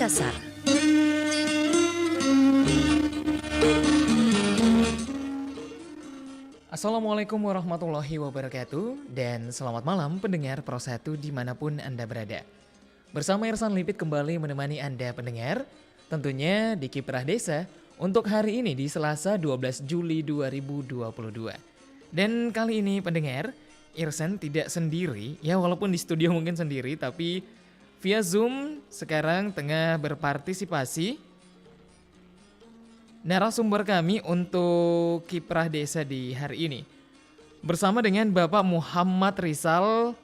Makassar. Assalamualaikum warahmatullahi wabarakatuh dan selamat malam pendengar Pro 1 dimanapun Anda berada. Bersama Irsan Lipit kembali menemani Anda pendengar, tentunya di Kiprah Desa untuk hari ini di Selasa 12 Juli 2022. Dan kali ini pendengar, Irsan tidak sendiri, ya walaupun di studio mungkin sendiri tapi via Zoom sekarang tengah berpartisipasi narasumber kami untuk Kiprah Desa di hari ini. Bersama dengan Bapak Muhammad Rizal,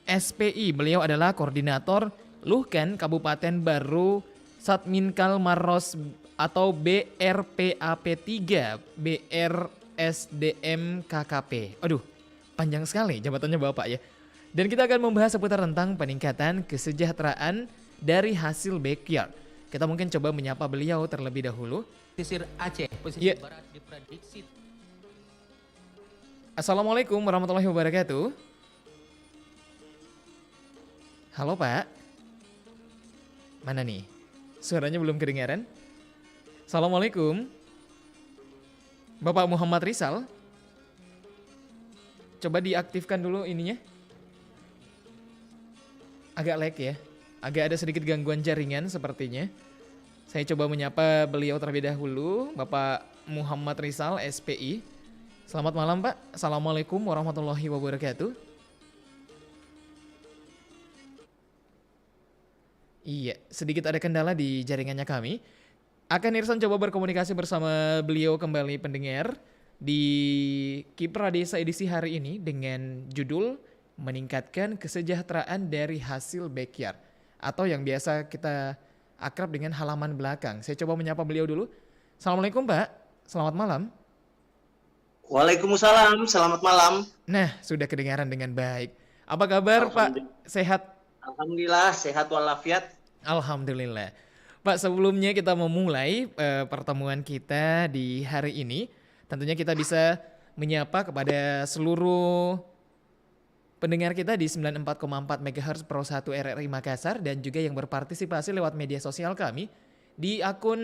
SPI. Beliau adalah Koordinator Luhkan Kabupaten Baru Satminkal Maros atau BRPAP 3 BRSDM KKP. Aduh, panjang sekali jabatannya Bapak ya. Dan kita akan membahas seputar tentang peningkatan kesejahteraan dari hasil backyard. Kita mungkin coba menyapa beliau terlebih dahulu. Pesisir Aceh, pesisir barat diprediksi. Assalamualaikum warahmatullahi wabarakatuh. Halo Pak. Mana nih? Suaranya belum kedengaran. Assalamualaikum. Bapak Muhammad Rizal. Coba diaktifkan dulu ininya. Agak lag ya. Agak ada sedikit gangguan jaringan sepertinya. Saya coba menyapa beliau terlebih dahulu, Bapak Muhammad Rizal, SPI. Selamat malam Pak, Assalamualaikum warahmatullahi wabarakatuh. Iya, sedikit ada kendala di jaringannya kami. Akan Irsan coba berkomunikasi bersama beliau kembali pendengar di Kiprah Desa edisi hari ini dengan judul meningkatkan kesejahteraan dari hasil backyard atau yang biasa kita akrab dengan halaman belakang. Saya coba menyapa beliau dulu. Assalamualaikum Pak, selamat malam. Waalaikumsalam, selamat malam. Nah, sudah kedengaran dengan baik. Apa kabar Pak? Sehat? Alhamdulillah, sehat walafiat. Alhamdulillah. Pak, sebelumnya kita memulai pertemuan kita di hari ini. Tentunya kita bisa menyapa kepada seluruh pendengar kita di 94,4 MHz Pro 1 RRI Makassar dan juga yang berpartisipasi lewat media sosial kami di akun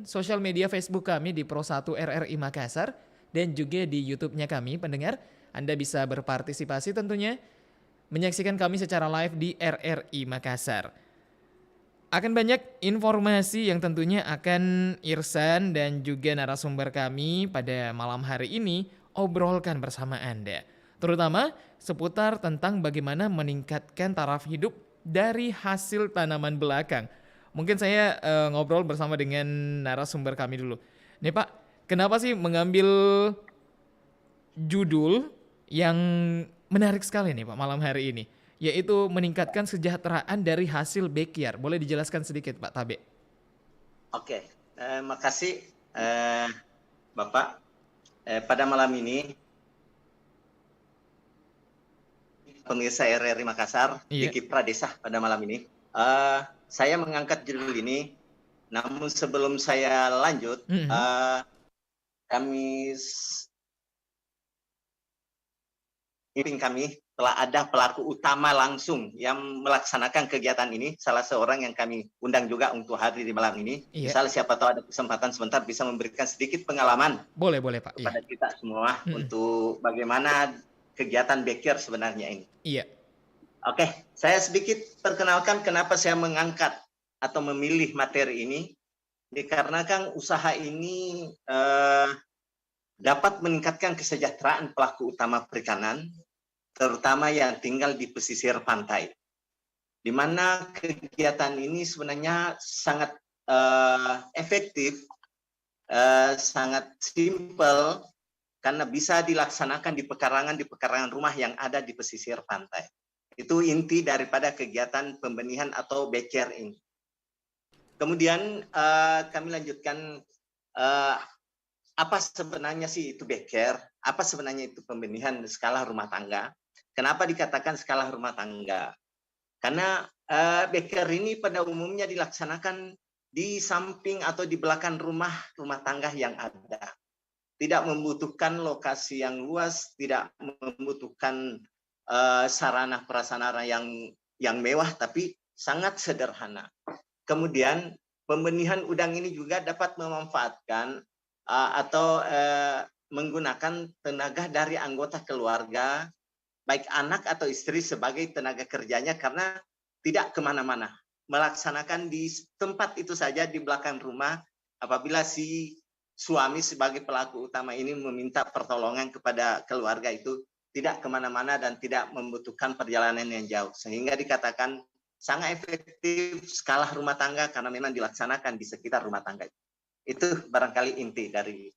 sosial media Facebook kami di Pro 1 RRI Makassar dan juga di YouTube-nya kami pendengar. Anda bisa berpartisipasi tentunya menyaksikan kami secara live di RRI Makassar. Akan banyak informasi yang tentunya akan Irsan dan juga narasumber kami pada malam hari ini obrolkan bersama Anda. Terutama seputar tentang bagaimana meningkatkan taraf hidup dari hasil tanaman belakang. Mungkin saya ngobrol bersama dengan narasumber kami dulu. Nih Pak, kenapa sih mengambil judul yang menarik sekali nih Pak malam hari ini? Yaitu meningkatkan kesejahteraan dari hasil backyard. Boleh dijelaskan sedikit Pak Tabe? Oke, makasih Bapak. Pada malam ini pemirsa RRI Makassar di Kiprah Desa pada malam ini. Saya mengangkat judul ini, namun sebelum saya lanjut, kami telah ada pelaku utama langsung yang melaksanakan kegiatan ini. Salah seorang yang kami undang juga untuk hadir di malam ini. Misalnya siapa tahu ada kesempatan sebentar bisa memberikan sedikit pengalaman. Boleh Pak. Kepada kita semua untuk bagaimana kegiatan backyard sebenarnya ini. Iya. Oke, saya sedikit perkenalkan kenapa saya mengangkat atau memilih materi ini. Dikarenakan usaha ini dapat meningkatkan kesejahteraan pelaku utama perikanan, terutama yang tinggal di pesisir pantai. Di mana kegiatan ini sebenarnya sangat efektif, sangat simpel, karena bisa dilaksanakan di pekarangan rumah yang ada di pesisir pantai. Itu inti daripada kegiatan pembenihan atau backyard ini. Kemudian kami lanjutkan apa sebenarnya sih itu backyard? Apa sebenarnya itu pembenihan skala rumah tangga? Kenapa dikatakan skala rumah tangga? Karena backyard ini pada umumnya dilaksanakan di samping atau di belakang rumah tangga yang ada. Tidak membutuhkan lokasi yang luas, tidak membutuhkan sarana prasarana yang mewah, tapi sangat sederhana. kemudian pembenihan udang ini juga dapat memanfaatkan atau menggunakan tenaga dari anggota keluarga, baik anak atau istri sebagai tenaga kerjanya karena tidak kemana-mana. Melaksanakan di tempat itu saja di belakang rumah apabila si suami sebagai pelaku utama ini meminta pertolongan kepada keluarga itu tidak kemana-mana dan tidak membutuhkan perjalanan yang jauh. Sehingga dikatakan sangat efektif skala rumah tangga karena memang dilaksanakan di sekitar rumah tangga. Itu barangkali inti dari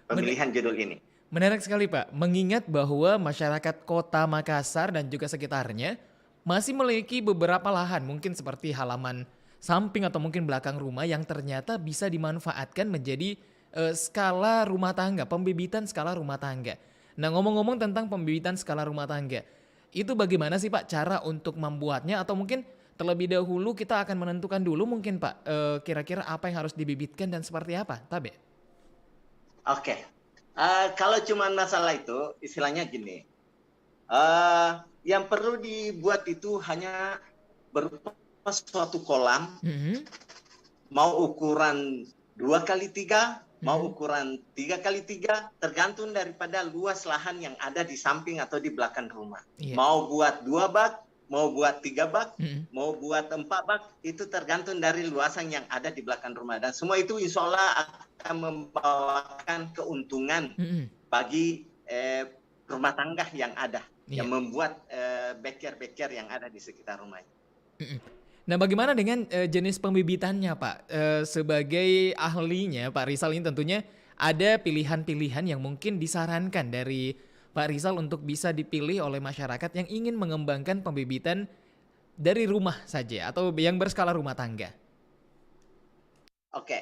pemilihan judul ini. Menarik sekali Pak, mengingat bahwa masyarakat kota Makassar dan juga sekitarnya masih memiliki beberapa lahan mungkin seperti halaman samping atau mungkin belakang rumah yang ternyata bisa dimanfaatkan menjadi skala rumah tangga, pembibitan skala rumah tangga. Nah ngomong-ngomong tentang pembibitan skala rumah tangga, itu bagaimana sih Pak cara untuk membuatnya atau mungkin terlebih dahulu kita akan menentukan dulu mungkin Pak kira-kira apa yang harus dibibitkan dan seperti apa, Tabe? Oke. Kalau cuma masalah itu, istilahnya gini, yang perlu dibuat itu hanya berupa suatu kolam, mau ukuran 2x3, mau ukuran 3x3, tergantung daripada luas lahan yang ada di samping atau di belakang rumah. Mau buat 2 bak, mau buat 3 bak, mau buat 4 bak, itu tergantung dari luasan yang ada di belakang rumah. Dan semua itu insya Allah akan membawakan keuntungan bagi rumah tangga yang ada, yang membuat backyard yang ada di sekitar rumah. Nah bagaimana dengan jenis pembibitannya Pak? Sebagai ahlinya Pak Rizal ini tentunya ada pilihan-pilihan yang mungkin disarankan dari Pak Rizal untuk bisa dipilih oleh masyarakat yang ingin mengembangkan pembibitan dari rumah saja atau yang berskala rumah tangga. Oke,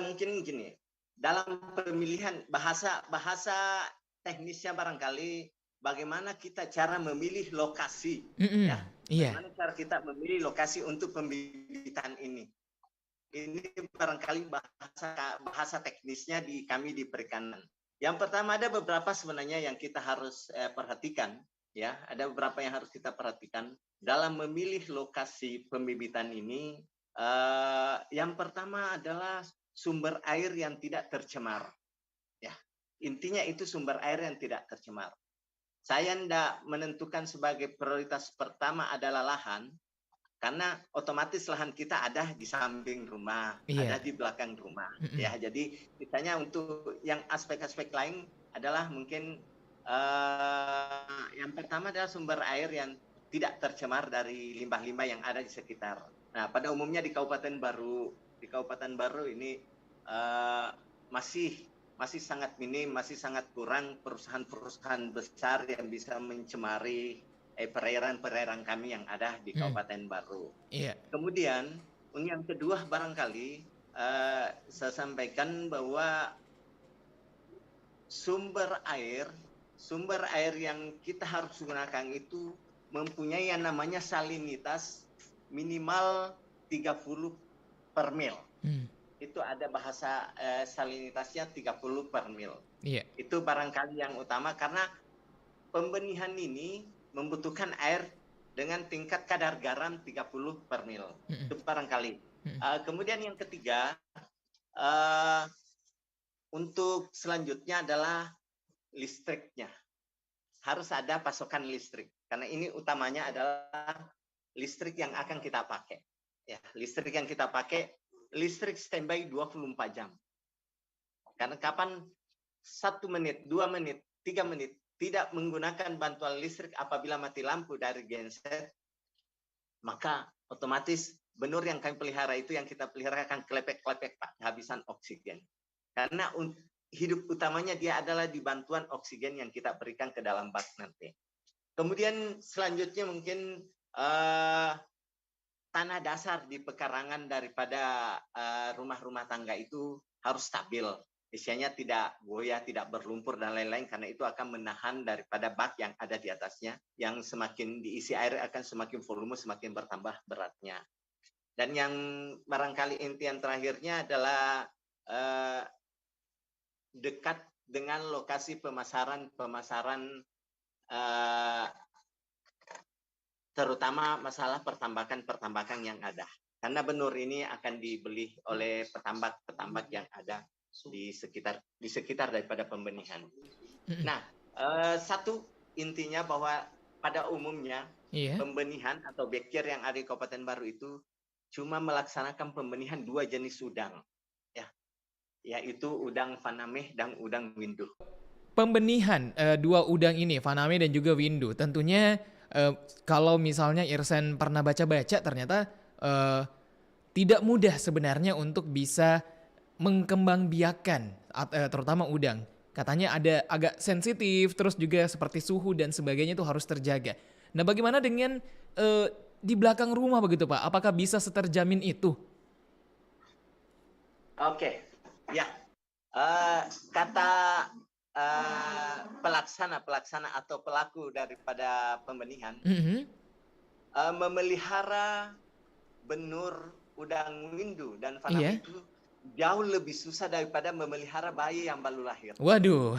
mungkin gini, dalam pemilihan bahasa teknisnya barangkali bagaimana kita cara memilih lokasi, ya. Bagaimana cara kita memilih lokasi untuk pembibitan ini. Ini barangkali bahasa teknisnya kami di perikanan. Yang pertama ada beberapa sebenarnya yang kita harus perhatikan, ya. Ada beberapa yang harus kita perhatikan dalam memilih lokasi pembibitan ini. Yang pertama adalah sumber air yang tidak tercemar. Ya, intinya itu sumber air yang tidak tercemar. Saya tidak menentukan sebagai prioritas pertama adalah lahan, karena otomatis lahan kita ada di samping rumah, ada di belakang rumah. Ya, jadi misalnya untuk yang aspek-aspek lain adalah mungkin yang pertama adalah sumber air yang tidak tercemar dari limbah-limbah yang ada di sekitar. Nah, pada umumnya di Kabupaten Baru ini masih sangat minim, masih sangat kurang perusahaan-perusahaan besar yang bisa mencemari perairan-perairan kami yang ada di Kabupaten Baru. Kemudian yang kedua barangkali saya sampaikan bahwa sumber air yang kita harus gunakan itu mempunyai yang namanya salinitas minimal 30 per mil. Itu ada bahasa salinitasnya 30 per mil. Itu barangkali yang utama karena pembenihan ini membutuhkan air dengan tingkat kadar garam 30 per mil. Itu barangkali. Kemudian yang ketiga, untuk selanjutnya adalah listriknya. Harus ada pasokan listrik. Karena ini utamanya adalah listrik yang akan kita pakai. Ya, listrik yang kita pakai, listrik standby 24 jam. Karena kapan 1 menit, 2 menit, 3 menit tidak menggunakan bantuan listrik apabila mati lampu dari genset, maka otomatis benur yang kami pelihara itu yang kita pelihara akan kelepek-kelepek Pak, kehabisan oksigen. Karena hidup utamanya dia adalah di bantuan oksigen yang kita berikan ke dalam bak nanti. Kemudian selanjutnya mungkin tanah dasar di pekarangan daripada rumah-rumah tangga itu harus stabil. Isinya tidak goyah, tidak berlumpur dan lain-lain karena itu akan menahan daripada bak yang ada di atasnya. Yang semakin diisi air akan semakin volume, semakin bertambah beratnya. Dan yang barangkali inti yang terakhirnya adalah dekat dengan lokasi pemasaran terutama masalah pertambakan yang ada. karena benur ini akan dibeli oleh petambak-petambak yang ada di sekitar daripada pembenihan. Mm-mm. Nah, satu intinya bahwa pada umumnya Iya. pembenihan atau backyard yang ada di Kabupaten Baru itu cuma melaksanakan pembenihan 2 jenis udang, ya, yaitu udang fanameh dan udang windu. Pembenihan dua udang ini, Faname dan juga Windu. Tentunya kalau misalnya Irsen pernah baca-baca, ternyata eh, tidak mudah sebenarnya untuk bisa mengkembangbiakan terutama udang. Katanya ada agak sensitif, terus juga seperti suhu dan sebagainya itu harus terjaga. Nah, bagaimana dengan di belakang rumah begitu, Pak? Apakah bisa seterjamin itu? Oke, ya. Kata pelaksana atau pelaku daripada pembenihan, Mhm. memelihara benur udang windu dan faname Iya. itu jauh lebih susah daripada memelihara bayi yang baru lahir. Waduh.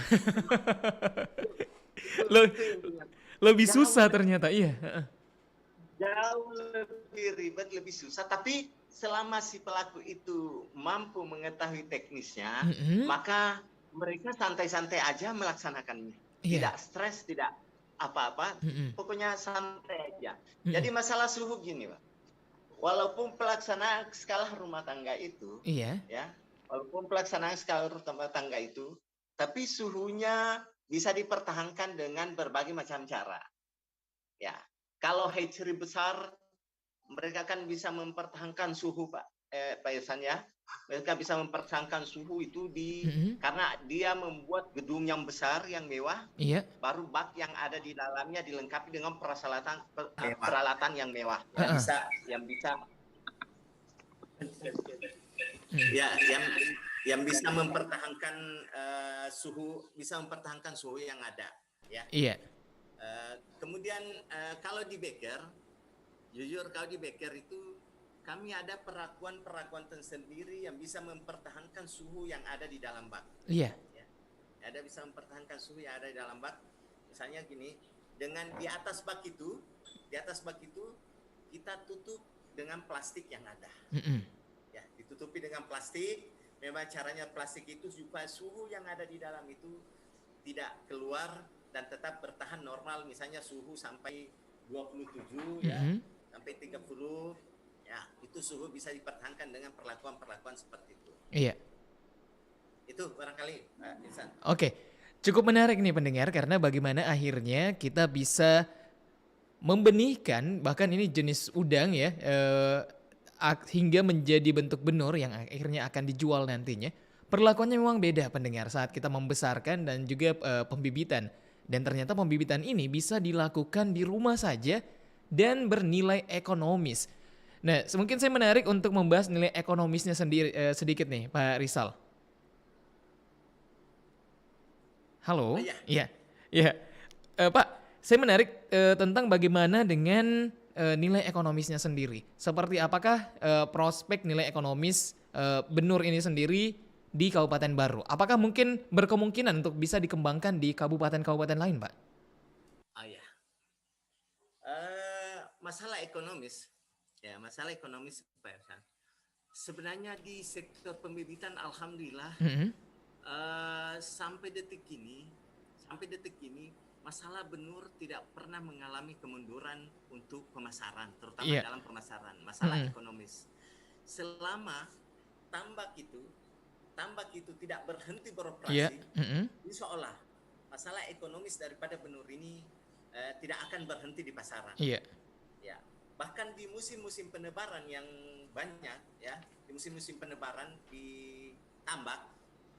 Itu, Le- itu intinya. Lebih Jauh susah ternyata, iya. Heeh. jauh lebih ribet, lebih susah. Tapi selama si pelaku itu mampu mengetahui teknisnya, Mhm. maka mereka santai-santai aja melaksanakannya. Iya. Tidak stres, tidak apa-apa. Mhm. Pokoknya santai aja. Mhm. Jadi masalah suhu gini, Pak. Walaupun pelaksanaan skala rumah tangga itu, Iya. ya, walaupun pelaksanaan skala rumah tangga itu, tapi suhunya bisa dipertahankan dengan berbagai macam cara. Ya, kalau hatchery besar, mereka kan bisa mempertahankan suhu, Pak Irsan ya. Mereka bisa mempertahankan suhu itu Mhm. karena dia membuat gedung yang besar, yang mewah, Iya. baru bak yang ada di dalamnya dilengkapi dengan peralatan yang mewah, Heeh. yang bisa Mhm. ya yang bisa mempertahankan suhu yang ada, ya. Iya. Kemudian kalau di Beker, jujur kalau di Beker itu kami ada perlakuan tersendiri yang bisa mempertahankan suhu yang ada di dalam bak. Iya. Ya. Ada bisa mempertahankan suhu yang ada di dalam bak. Misalnya gini, dengan di atas bak itu kita tutup dengan plastik yang ada. Mhm. Ya, ditutupi dengan plastik. Memang caranya plastik itu supaya suhu yang ada di dalam itu tidak keluar dan tetap bertahan normal, misalnya suhu sampai 27 ya, Mhm. sampai 30 ya, itu suhu bisa dipertahankan dengan perlakuan seperti itu. Iya. Itu barangkali Pak Ihsan. Oke. Cukup menarik nih pendengar karena bagaimana akhirnya kita bisa membenihkan bahkan ini jenis udang ya hingga menjadi bentuk benur yang akhirnya akan dijual nantinya. Perlakuannya memang beda pendengar saat kita membesarkan dan juga pembibitan. Dan ternyata pembibitan ini bisa dilakukan di rumah saja dan bernilai ekonomis. Nah, mungkin saya menarik untuk membahas nilai ekonomisnya sendiri sedikit nih, Pak Rizal. Halo? Ya. Iya. Iya. Pak, saya menarik tentang bagaimana dengan nilai ekonomisnya sendiri. Seperti apakah prospek nilai ekonomis benur ini sendiri di Kabupaten Baru? Apakah mungkin berkemungkinan untuk bisa dikembangkan di kabupaten-kabupaten lain, Pak? Ya. Masalah ekonomis Pak Ihsan. Sebenarnya di sektor pembibitan alhamdulillah Mhm. sampai detik ini masalah benur tidak pernah mengalami kemunduran untuk pemasaran, terutama Iya. dalam pemasaran, masalah Mhm. ekonomis. Selama tambak itu tidak berhenti Iya. beroperasi, Mhm. insya Allah masalah ekonomis daripada benur ini tidak akan berhenti di pasaran. Iya. Ya, bahkan di musim-musim penebaran yang banyak ya, di musim-musim penebaran di tambak,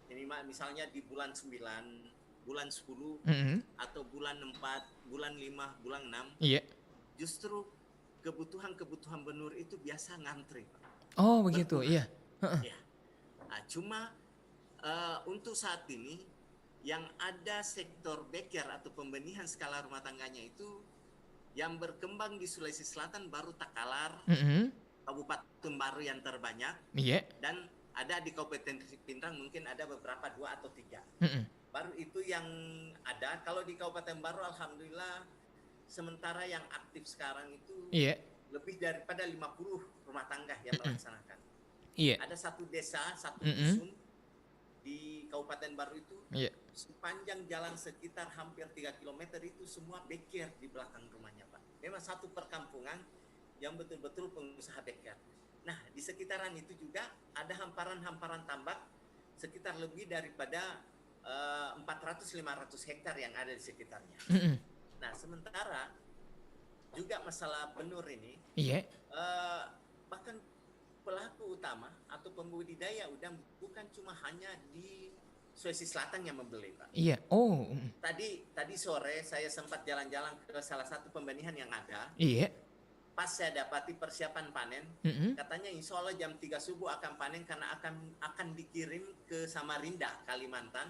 ini misalnya di bulan 9, bulan 10 Mhm. atau bulan 4, bulan 5, bulan 6, Iya. justru kebutuhan benur itu biasa ngantri, Pak. Oh, begitu. Berkurang. Iya. Heeh. Ya. Nah, cuma untuk saat ini yang ada sektor backyard atau pembenihan skala rumah tangganya itu yang berkembang di Sulawesi Selatan baru Takalar, Mhm. Kabupaten Baru yang terbanyak, Iya. dan ada di Kabupaten Pindrang mungkin ada beberapa 2 atau 3. Mhm. Baru itu yang ada. Kalau di Kabupaten Baru alhamdulillah sementara yang aktif sekarang itu Iya. lebih daripada 50 rumah tangga yang melaksanakan. Iya. Ada satu desa, satu Mm-mm. dusun di Kabupaten Baru itu, Iya. sepanjang jalan sekitar hampir 3 km itu semua beker di belakang rumahnya, Pak. Memang satu perkampungan yang betul-betul pengusaha beker. Nah, di sekitaran itu juga ada hamparan-hamparan tambak sekitar lebih daripada 400-500 hektar yang ada di sekitarnya. Mm-mm. Nah, sementara juga masalah benur ini, Iya. bahkan pelaku utama atau pembudidaya udang bukan cuma hanya di Sulawesi Selatan yang membeli, Pak. Iya. Oh. Tadi sore saya sempat jalan-jalan ke salah satu pembenihan yang ada. Iya. Pas saya dapati persiapan panen, Mm-mm. katanya insya Allah jam 3 subuh akan panen karena akan dikirim ke Samarinda, Kalimantan.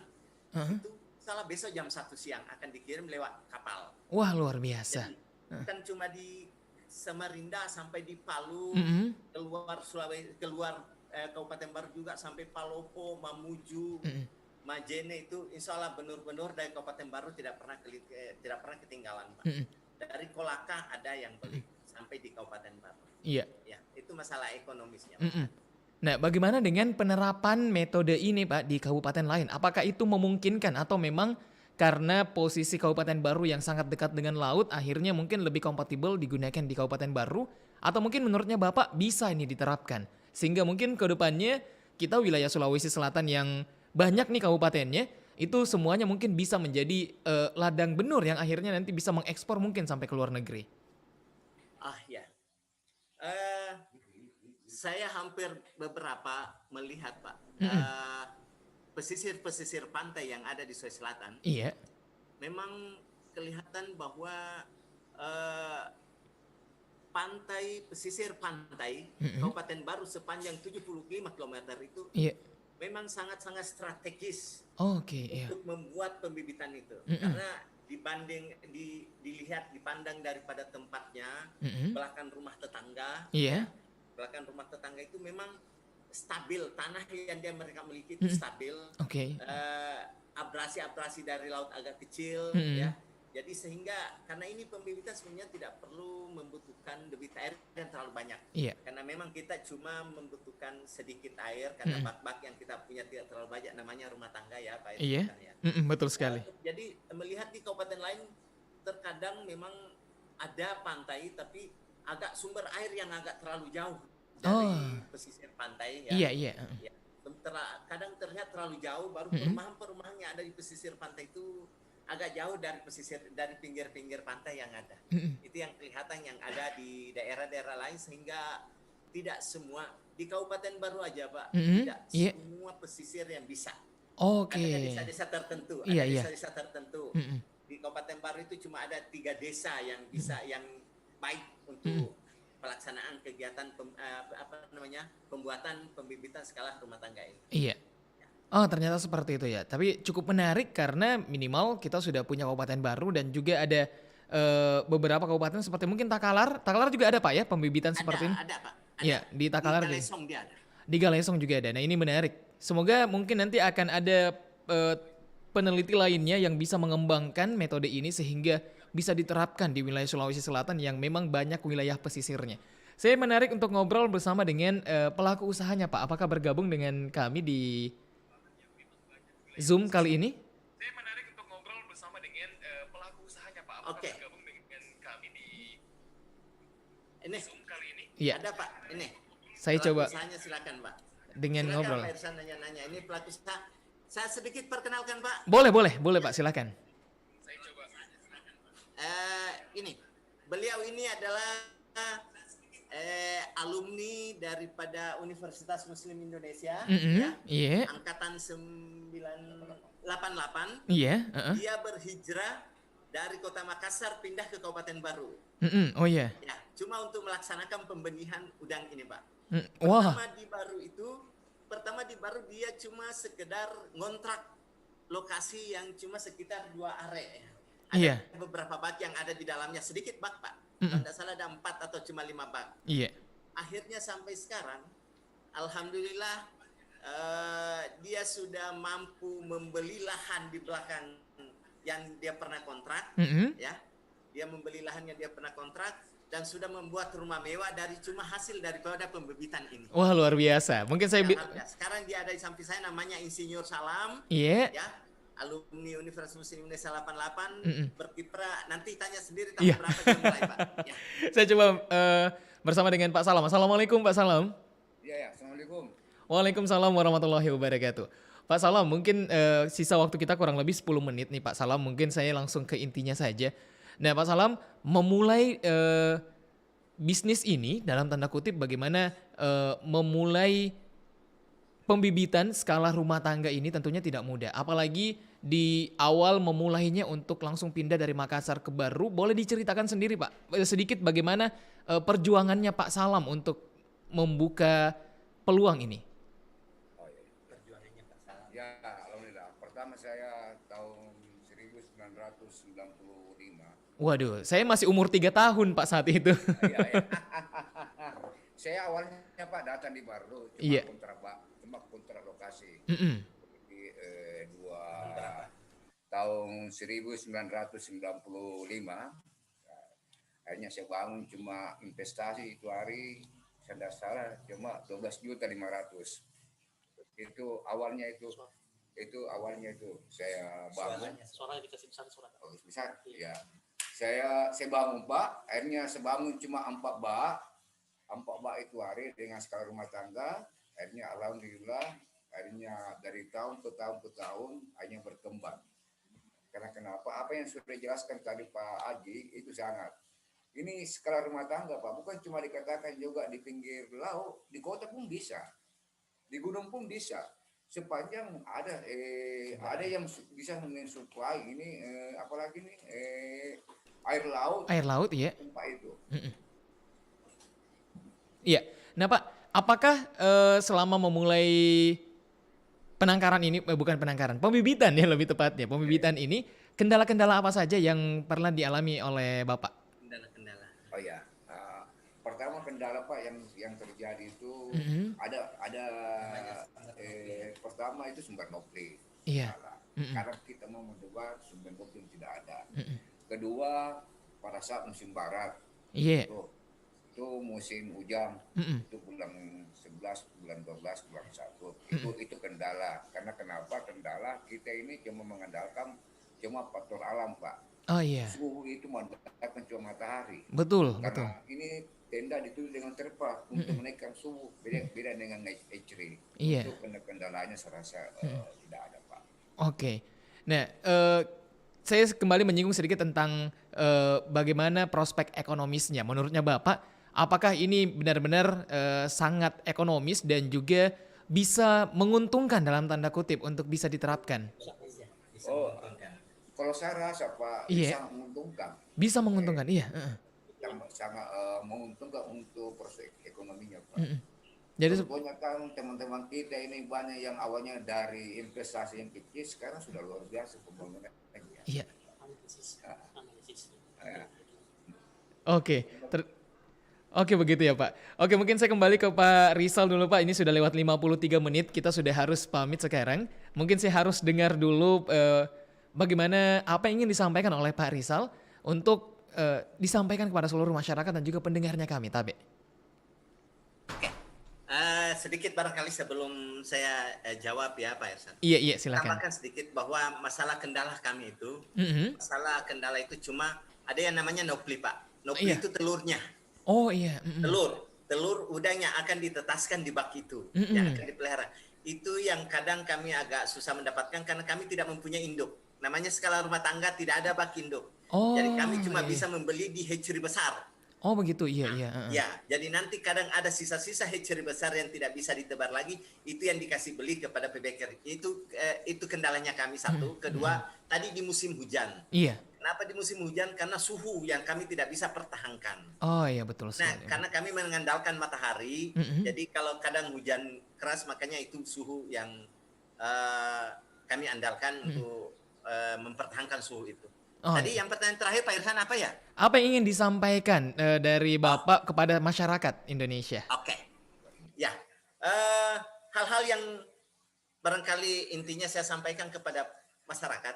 Uh-huh. Itu salah besok jam 1 siang akan dikirim lewat kapal. Wah, luar biasa. Jadi bukan cuma di Samarinda sampai di Palu, Mm-mm. keluar Sulawesi, keluar Kabupaten Baru juga sampai Palopo, Mamuju, Mm-mm. Majene itu insya Allah benur-benur dari Kabupaten Baru tidak pernah ketinggalan, Pak. Mm-mm. Dari Kolaka ada yang beli sampai di Kabupaten Baru. Iya. Ya, itu masalah ekonomisnya. Mm-mm. Nah, bagaimana dengan penerapan metode ini, Pak, di kabupaten lain? Apakah itu memungkinkan atau memang karena posisi Kabupaten Baru yang sangat dekat dengan laut, akhirnya mungkin lebih kompatibel digunakan di Kabupaten Baru? Atau mungkin menurutnya Bapak bisa ini diterapkan? Sehingga mungkin ke depannya kita wilayah Sulawesi Selatan yang banyak nih kabupatennya, itu semuanya mungkin bisa menjadi ladang benur yang akhirnya nanti bisa mengekspor mungkin sampai ke luar negeri. Ya. Saya hampir beberapa melihat, Pak, pesisir-pesisir pantai yang ada di Sulawesi Selatan. Iya. Memang kelihatan bahwa pesisir pantai Kabupaten Baru sepanjang 75 km itu Iya. memang sangat-sangat strategis Oke, iya. untuk membuat pembibitan itu. Karena dipandang daripada tempatnya, belakang rumah tetangga. Iya. Belakang rumah tetangga itu memang stabil, tanah yang mereka miliki itu stabil. Oke. Abrasi-abrasi dari laut agak kecil, ya. Jadi sehingga karena ini pembibitan sebenarnya tidak perlu membutuhkan debit air yang terlalu banyak. Iya. Karena memang kita cuma membutuhkan sedikit air karena bak-bak yang kita punya tidak terlalu banyak, namanya rumah tangga ya, Pak. Iya. Ya. Betul sekali. Jadi melihat di kabupaten lain terkadang memang ada pantai tapi agak sumber air yang agak terlalu jauh dari pesisir pantai ya. Iya. Ya. Kadang terlihat terlalu jauh, baru perumahan-perumahan yang ada di pesisir pantai itu agak jauh dari pinggir-pinggir pantai yang ada. Itu yang kelihatan yang ada di daerah-daerah lain, sehingga tidak semua di Kabupaten Baru aja, Pak, tidak semua pesisir yang bisa. Oke. Ada desa-desa tertentu, Iya. desa-desa tertentu. Di Kabupaten Baru itu cuma ada 3 desa yang bisa, yang baik untuk pelaksanaan kegiatan pembuatan pembibitan skala rumah tangga ini. Iya. Oh, ternyata seperti itu ya. Tapi cukup menarik karena minimal kita sudah punya kabupaten baru dan juga ada beberapa kabupaten seperti mungkin Takalar. Takalar juga ada, Pak, ya, pembibitan seperti ini? Ada, Pak. Iya, di Takalar. Di Galesong dia ada. Di Galesong juga ada. Nah, ini menarik. Semoga mungkin nanti akan ada peneliti lainnya yang bisa mengembangkan metode ini sehingga bisa diterapkan di wilayah Sulawesi Selatan yang memang banyak wilayah pesisirnya. Saya menarik untuk ngobrol bersama dengan pelaku usahanya, Pak. Apakah bergabung dengan kami di Zoom kali ini? Saya menarik untuk ngobrol bersama dengan pelaku usahanya, Pak. Apakah bergabung dengan kami di Zoom kali ini? Iya. Ada, Pak. Ini. Saya pelaku coba usahanya, silakan, Pak. dengan Silakan, ngobrol. Pak Irsan nanya-nanya. Ini pelaku usaha. Saya sedikit perkenalkan, Pak. Boleh Pak, silakan. Saya coba. Ini, beliau ini adalah alumni daripada Universitas Muslim Indonesia, ya, Iya. angkatan 988. Iya. Dia berhijrah dari Kota Makassar pindah ke Kabupaten Baru. Oh iya. Ya, cuma untuk melaksanakan pembenihan udang ini, Pak. Wah. Pertama di Baru dia cuma sekedar ngontrak lokasi yang cuma sekitar 2 area. Ada beberapa bak yang ada di dalamnya, sedikit bak, Pak. Kalau tidak salah ada 4 atau cuma 5 bak. Iya. Akhirnya sampai sekarang, alhamdulillah dia sudah mampu membeli lahan di belakang yang dia pernah kontrak, ya. Dia membeli lahan yang dia pernah kontrak, dan sudah membuat rumah mewah dari cuma hasil daripada pembibitan ini. Wah, luar biasa. Mungkin saya Sekarang dia ada di samping saya, namanya Insinyur Salam. Iya. Ya, alumni Universitas Muslim Indonesia 88, berkiprah. Nanti tanya sendiri tahun Iya. berapa dia mulai, Pak. Ya. Saya coba bersama dengan Pak Salam. Assalamualaikum Pak Salam. Iya, Assalamualaikum. Waalaikumsalam warahmatullahi wabarakatuh. Pak Salam, mungkin sisa waktu kita kurang lebih 10 menit nih Pak Salam. Mungkin saya langsung ke intinya saja. Nah Pak Salam, memulai bisnis ini dalam tanda kutip bagaimana memulai pembibitan skala rumah tangga ini tentunya tidak mudah. Apalagi di awal memulainya untuk langsung pindah dari Makassar ke Baru. Boleh diceritakan sendiri Pak, sedikit bagaimana perjuangannya Pak Salam untuk membuka peluang ini? Oh iya. Ya, alhamdulillah. Pertama saya tahun 1995. Waduh, saya masih umur 3 tahun Pak saat itu. Iya, iya. Saya awalnya Pak datang di Baru, cuma Iya. kontrak lokasi. Mm-mm. Jadi tahun 1995, akhirnya saya bangun cuma investasi itu hari, saya tidak salah cuma 12.500.000. Itu awalnya itu saya bangun. Suaranya dikasih besar suara. Oh, besar, ya. Saya bangun Pak, akhirnya sebangun cuma 4 bak itu hari dengan skala rumah tangga. Akhirnya alhamdulillah, akhirnya dari tahun ke tahun akhirnya berkembang. Karena kenapa? Apa yang sudah dijelaskan tadi Pak Aji itu sangat. Ini skala rumah tangga Pak, bukan cuma dikatakan juga di pinggir laut, di kota pun bisa, di gunung pun bisa. Sepanjang ada yang bisa mensuplai ini apalagi nih air laut. Air laut, iya. Tempat itu. Iya. Nah Pak, apakah selama memulai penangkaran ini, bukan penangkaran, pembibitan ya lebih tepatnya, pembibitan ini, kendala-kendala apa saja yang pernah dialami oleh Bapak? Kendala-kendala. Oh ya, pertama kendala Pak yang terjadi itu ada pertama itu sumber nopli. Iya. Karena kita mau mendebat sumber nopli tidak ada. Kedua, pada saat musim barat, Iya. itu musim hujan, itu bulan 11, bulan 12, bulan 1, itu kendala. Karena kenapa kendala? Kita ini cuma mengandalkan cuma faktor alam Pak. Oh iya. Suhu itu mengandalkan cuma matahari. Betul, Karena betul. ini tenda ditulis dengan terpal untuk menaikkan suhu, beda dengan HRI. Iya. Itu kendalanya saya rasa tidak ada Pak. Oke. Nah, saya kembali menyinggung sedikit tentang bagaimana prospek ekonomisnya. Menurutnya Bapak, apakah ini benar-benar sangat ekonomis dan juga bisa menguntungkan dalam tanda kutip untuk bisa diterapkan? Kalau saya rasa Pak, Iya. sangat menguntungkan. Bisa menguntungkan, iya. Sangat menguntungkan untuk prospek ekonominya Pak. Jadi Contohnya kan teman-teman kita ini banyak yang awalnya dari investasi yang kecil, sekarang sudah luar biasa pembangunannya. iya. Analisis. Oke. Oke begitu ya Pak. Oke mungkin saya kembali ke Pak Rizal dulu Pak. Ini sudah lewat 53 menit. Kita sudah harus pamit sekarang. Mungkin saya harus dengar dulu bagaimana apa yang ingin disampaikan oleh Pak Rizal untuk disampaikan kepada seluruh masyarakat dan juga pendengarnya kami, Tabe. Sedikit barangkali sebelum saya jawab ya Pak Ersan. Iya silakan. Tambahkan sedikit bahwa masalah kendala kami itu, masalah kendala itu cuma ada yang namanya nopli Pak. Nopli Iya. itu telurnya. Oh iya. Telur udang yang akan ditetaskan di bak itu, yang akan dipelihara. Itu yang kadang kami agak susah mendapatkan karena kami tidak mempunyai induk. Namanya skala rumah tangga tidak ada bak induk. Oh, Jadi kami cuma iya. bisa membeli di hatchery besar. Oh begitu, iya. Ya, jadi nanti kadang ada sisa-sisa hatchery besar yang tidak bisa ditebar lagi, itu yang dikasih beli kepada PBKR. Itu kendalanya kami satu. Kedua, tadi di musim hujan. Iya. Kenapa di musim hujan? Karena suhu yang kami tidak bisa pertahankan. Oh iya betul Nah, sekali. karena kami mengandalkan matahari, jadi kalau kadang hujan keras, makanya itu suhu yang kami andalkan untuk mempertahankan suhu itu. Oh, Tadi yang pertanyaan terakhir Pak Irsan apa ya? apa yang ingin disampaikan dari Bapak kepada masyarakat Indonesia? Oke. Ya, hal-hal yang barangkali intinya saya sampaikan kepada masyarakat,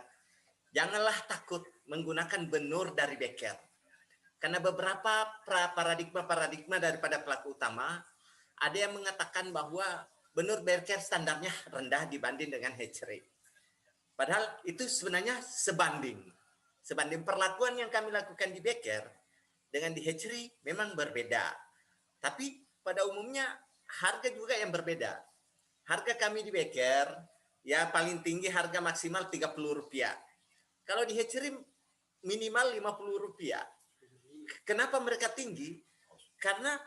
janganlah takut menggunakan benur dari Beker. Karena beberapa paradigma daripada pelaku utama, ada yang mengatakan bahwa benur Becker standarnya rendah dibanding dengan hatchery. Padahal itu sebenarnya sebanding. Sebanding perlakuan yang kami lakukan di Becker dengan di hatchery memang berbeda. Tapi pada umumnya harga juga yang berbeda. Harga kami di Becker ya paling tinggi harga maksimal Rp30. Kalau di hatchery minimal Rp50. Kenapa mereka tinggi? Karena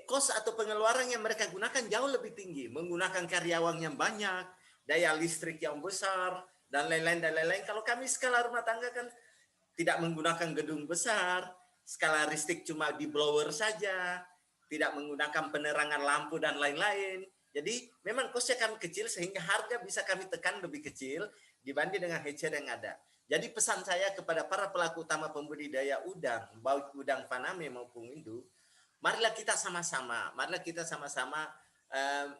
cost atau pengeluaran yang mereka gunakan jauh lebih tinggi, menggunakan karyawan yang banyak, daya listrik yang besar, dan lain-lain. Kalau kami skala rumah tangga kan tidak menggunakan gedung besar, skala listrik cuma di blower saja, tidak menggunakan penerangan lampu dan lain-lain. Jadi memang costnya kami kecil sehingga harga bisa kami tekan lebih kecil dibanding dengan hatchery yang ada. Jadi pesan saya kepada para pelaku utama pembudidaya udang, baik udang faname maupun induk, marilah kita sama-sama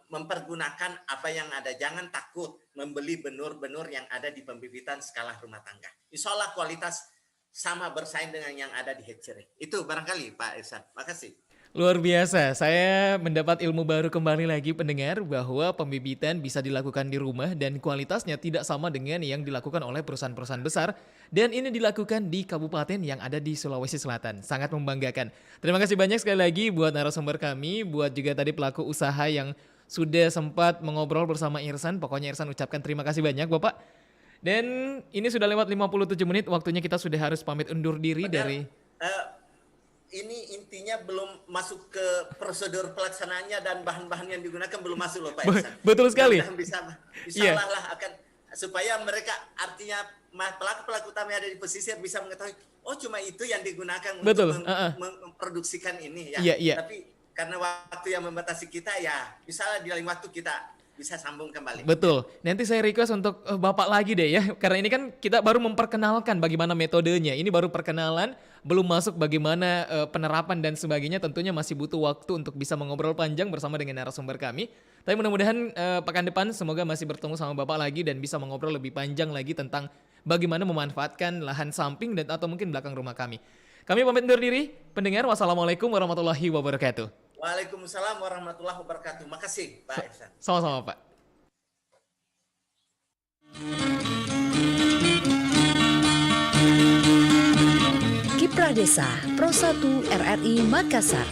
mempergunakan apa yang ada. Jangan takut membeli benur-benur yang ada di pembibitan skala rumah tangga. Insya Allah kualitas sama bersaing dengan yang ada di hatchery. Itu barangkali Pak Irsan. Makasih. Luar biasa, saya mendapat ilmu baru kembali lagi pendengar bahwa pembibitan bisa dilakukan di rumah dan kualitasnya tidak sama dengan yang dilakukan oleh perusahaan-perusahaan besar dan ini dilakukan di kabupaten yang ada di Sulawesi Selatan. Sangat membanggakan. Terima kasih banyak sekali lagi buat narasumber kami, buat juga tadi pelaku usaha yang sudah sempat mengobrol bersama Irsan. Pokoknya Irsan ucapkan terima kasih banyak Bapak. Dan ini sudah lewat 57 menit, waktunya kita sudah harus pamit undur diri dari... Ini intinya belum masuk ke prosedur pelaksanaannya dan bahan-bahan yang digunakan belum masuk loh Pak Irsan. Betul sekali. Bisa Yeah. lah akan supaya mereka artinya pelaku-pelaku utama yang ada di pesisir bisa mengetahui oh cuma itu yang digunakan Betul. untuk memproduksikan ini ya. Yeah. Tapi karena waktu yang membatasi kita ya misalnya di lain waktu kita bisa sambung kembali. Betul. Nanti saya request untuk Bapak lagi deh ya. Karena ini kan kita baru memperkenalkan bagaimana metodenya. Ini baru perkenalan, belum masuk bagaimana penerapan dan sebagainya. Tentunya masih butuh waktu untuk bisa mengobrol panjang bersama dengan narasumber kami. Tapi mudah-mudahan pekan depan semoga masih bertemu sama Bapak lagi dan bisa mengobrol lebih panjang lagi tentang bagaimana memanfaatkan lahan samping dan atau mungkin belakang rumah kami. Kami pamit undur diri. Pendengar, wassalamualaikum warahmatullahi wabarakatuh. Waalaikumsalam warahmatullahi wabarakatuh. Makasih Pak Irsan. Sama-sama Pak. Kiprah Desa Pro 1 RRI Makassar.